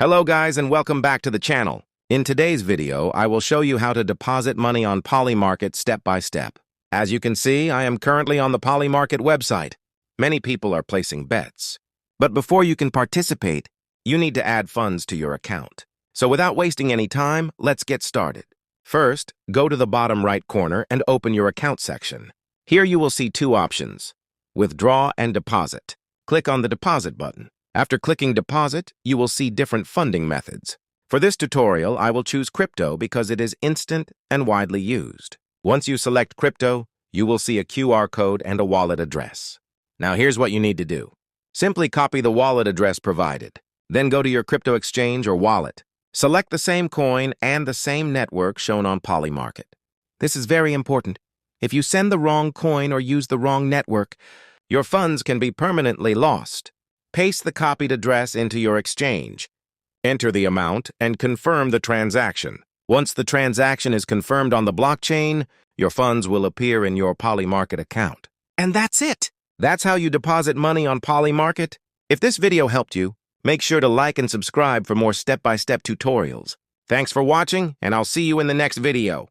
Hello guys and welcome back to the channel. In today's video, I will show you how to deposit money on Polymarket step by step. As you can see, I am currently on the Polymarket website. Many people are placing bets. But before you can participate, you need to add funds to your account. So without wasting any time, let's get started. First, go to the bottom right corner and open your account section. Here you will see two options: withdraw and deposit. Click on the deposit button. After clicking deposit, you will see different funding methods. For this tutorial, I will choose crypto because it is instant and widely used. Once you select crypto, you will see a QR code and a wallet address. Now here's what you need to do. Simply copy the wallet address provided. Then go to your crypto exchange or wallet. Select the same coin and the same network shown on Polymarket. This is very important. If you send the wrong coin or use the wrong network, your funds can be permanently lost. Paste the copied address into your exchange. Enter the amount and confirm the transaction. Once the transaction is confirmed on the blockchain, your funds will appear in your Polymarket account. And that's it! That's how you deposit money on Polymarket. If this video helped you, make sure to like and subscribe for more step-by-step tutorials. Thanks for watching, and I'll see you in the next video.